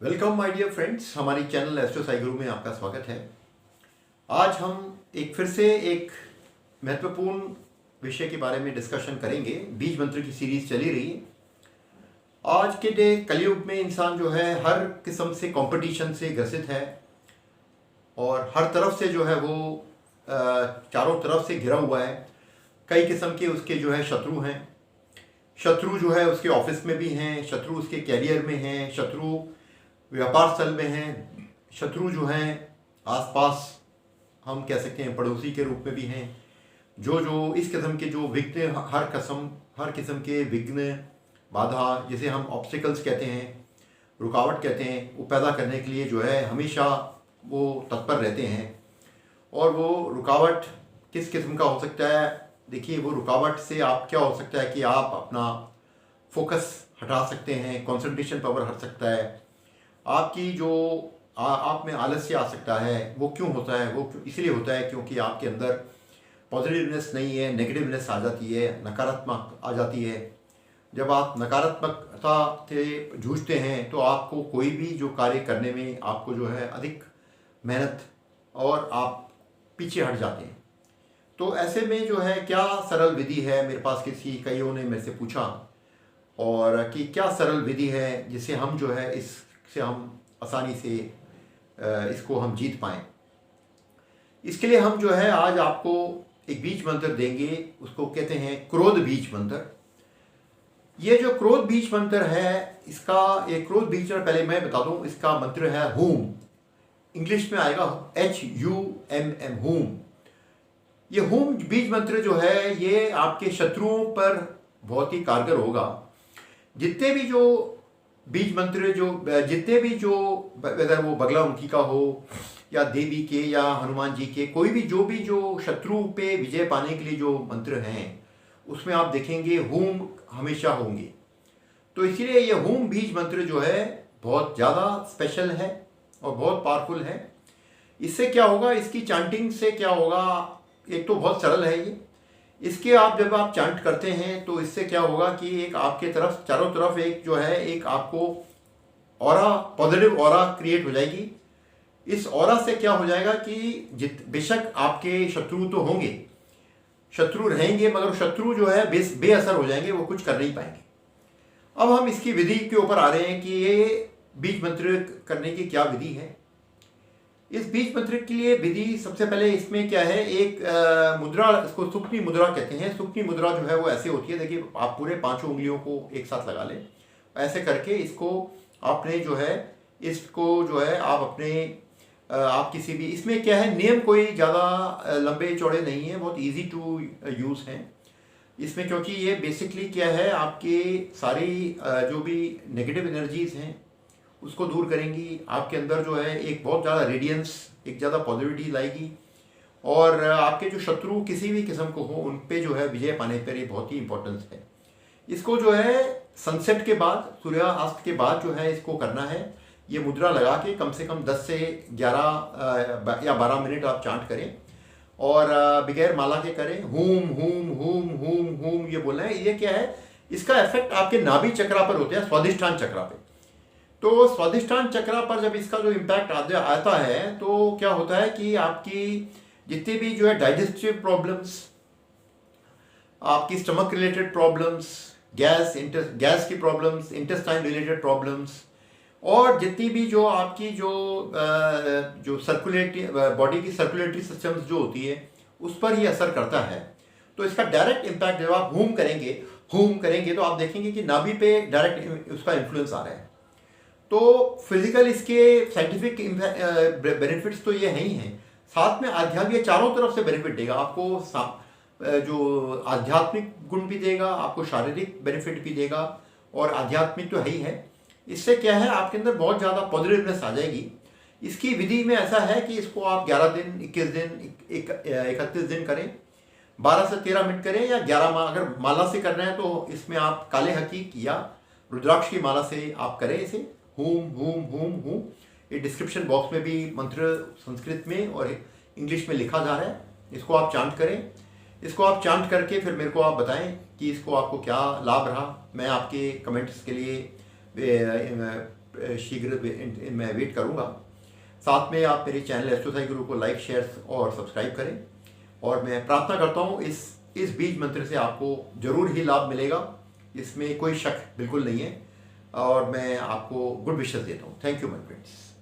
Welcome my dear friends, हमारी channel astro Sai गुरु में आपका स्वागत है। आज हम फिर से एक महत्वपूर्ण विषय के बारे में डिस्कशन करेंगे। बीज मंत्र की सीरीज चली रही है। आज के डे कलयुग में इंसान जो है हर किस्म से कंपटीशन से ग्रसित है और हर तरफ से जो है वो चारों तरफ से घिरा हुआ है। कई किस्म के उसके जो है शत्रु हैं। शत्रु जो है उसके ऑफिस में भी हैं, शत्रु उसके कैरियर में हैं, शत्रु व्यापार स्थल में हैं, शत्रु जो हैं आसपास हम कह सकते हैं पड़ोसी के रूप में भी हैं। जो जो इस किस्म के जो विघ्न हर किस्म के विघ्न बाधा, जिसे हम ऑब्स्टिकल्स कहते हैं, रुकावट कहते हैं, वो पैदा करने के लिए जो है हमेशा वो तत्पर रहते हैं। और वो रुकावट किस किस्म का हो सकता है? देखिए, वो रुकावट से आप क्या हो सकता है कि आप अपना फोकस हटा सकते हैं, कंसंट्रेशन पावर हट सकता है, आपकी जो आप में आलस्य आ सकता है। वो क्यों होता है? वो इसलिए होता है क्योंकि आपके अंदर पॉजिटिवनेस नहीं है, नेगेटिवनेस आ जाती है, नकारात्मक आ जाती है। जब आप नकारात्मकता से जूझते हैं तो आपको कोई भी जो कार्य करने में आपको जो है अधिक मेहनत और आप पीछे हट जाते हैं। तो ऐसे में जो है क्या सरल विधि है? मेरे पास कईयों ने मेरे से पूछा और कि क्या सरल विधि है जिससे हम जो है इससे हम आसानी से इसको हम जीत पाएँ। इसके लिए हम जो है आज आपको एक बीज मंत्र देंगे, उसको कहते हैं क्रोध बीज मंत्र। ये जो क्रोध बीज मंत्र है, इसका एक क्रोध बीज मंत्र पहले मैं बता दूं, इसका मंत्र है हूम। इंग्लिश में आएगा HUMM, हूम। ये हूम बीज मंत्र जो है ये आपके शत्रुओं पर बहुत ही कारगर होगा। जितने भी जो बीज मंत्र जितने भी जो अगर वो बगलामुखी का हो या देवी के या हनुमान जी के, कोई भी जो शत्रु पे विजय पाने के लिए जो मंत्र हैं उसमें आप देखेंगे हूम हमेशा होंगे। तो इसीलिए ये हूम बीज मंत्र जो है बहुत ज़्यादा स्पेशल है और बहुत पावरफुल है। इससे क्या होगा, इसकी चांटिंग से क्या होगा? एक तो बहुत सरल है ये। इसके आप जब आप चांट करते हैं तो इससे क्या होगा कि एक आपके तरफ चारों तरफ एक जो है एक आपको ऑरा, पॉजिटिव ऑरा क्रिएट हो जाएगी। इस ऑरा से क्या हो जाएगा कि बेशक आपके शत्रु तो होंगे, शत्रु रहेंगे, मगर शत्रु जो है बेअसर हो जाएंगे, वो कुछ कर नहीं पाएंगे। अब हम इसकी विधि के ऊपर आ रहे हैं कि ये बीज मंत्र करने की क्या विधि है। इस बीज मंत्र के लिए विधि सबसे पहले इसमें क्या है, एक मुद्रा, इसको सुक्ष्मी मुद्रा कहते हैं। सुक्ष्मी मुद्रा जो है वो ऐसे होती है, देखिए आप पूरे 5 उंगलियों को एक साथ लगा लें, ऐसे करके इसको आपने जो है इसको जो है आप अपने आप किसी भी, इसमें क्या है नियम कोई ज़्यादा लंबे चौड़े नहीं है, बहुत इजी टू यूज़ हैं इसमें। क्योंकि ये बेसिकली क्या है, आपके सारी जो भी नेगेटिव एनर्जीज़ हैं उसको दूर करेंगी। आपके अंदर जो है एक बहुत ज़्यादा रेडियंस, एक ज़्यादा पॉजिटिविटी लाएगी और आपके जो शत्रु किसी भी किस्म को हो उन पे जो है विजय पाने पर ये बहुत ही इंपॉर्टेंस है। इसको जो है सनसेट के बाद, सूर्यास्त के बाद जो है इसको करना है। ये मुद्रा लगा के कम से कम 10 से 11 या 12 मिनट आप चांट करें और बगैर माला के करें। Whom whom whom whom whom ये बोलना है। ये क्या है, इसका इफेक्ट आपके नाभि चक्रा पर होता है, स्वादिष्ठान चक्रा पे। तो स्वादिष्ठान चक्रा पर जब इसका जो इम्पैक्ट आता है तो क्या होता है कि आपकी जितनी भी जो है डाइजेस्टिव प्रॉब्लम्स, आपकी स्टमक रिलेटेड प्रॉब्लम्स, गैस की प्रॉब्लम्स, इंटेस्टाइन रिलेटेड प्रॉब्लम्स, और जितनी भी जो आपकी जो सर्कुलेटरी बॉडी की सर्कुलेटरी सिस्टम्स जो होती है उस पर ये असर करता है। तो इसका डायरेक्ट इम्पैक्ट जब आप हूम करेंगे तो आप देखेंगे कि नाभि पे डायरेक्ट उसका इन्फ्लुएंस आ रहा है। तो फिजिकल इसके साइंटिफिक बेनिफिट्स तो ये हैं ही हैं, साथ में आध्यात्मिक चारों तरफ से बेनिफिट देगा आपको। जो आध्यात्मिक गुण भी देगा, आपको शारीरिक बेनिफिट भी देगा और आध्यात्मिक तो है ही है। इससे क्या है, आपके अंदर बहुत ज़्यादा पॉजिटिवनेस आ जाएगी। इसकी विधि में ऐसा है कि इसको आप 11 दिन, 21 दिन, 31 दिन करें, 12 से 13 मिनट करें या 11 अगर माला से करना है तो इसमें आप काले हकीक या रुद्राक्ष की माला से आप करें इसे। हूम हूम हूम हूम, ये डिस्क्रिप्शन बॉक्स में भी मंत्र संस्कृत में और इंग्लिश में लिखा जा रहा है। इसको आप चांट करें। इसको आप चांट करके फिर मेरे को आप बताएं कि इसको आपको क्या लाभ रहा। मैं आपके कमेंट्स के लिए शीघ्र मैं वेट करूँगा। साथ में आप मेरे चैनल एस्ट्रो साई गुरु को लाइक, शेयर और सब्सक्राइब करें। और मैं प्रार्थना करता हूँ इस बीज मंत्र से आपको जरूर ही लाभ मिलेगा, इसमें कोई शक बिल्कुल नहीं है। और मैं आपको गुड विशेस देता हूँ। Thank you my friends.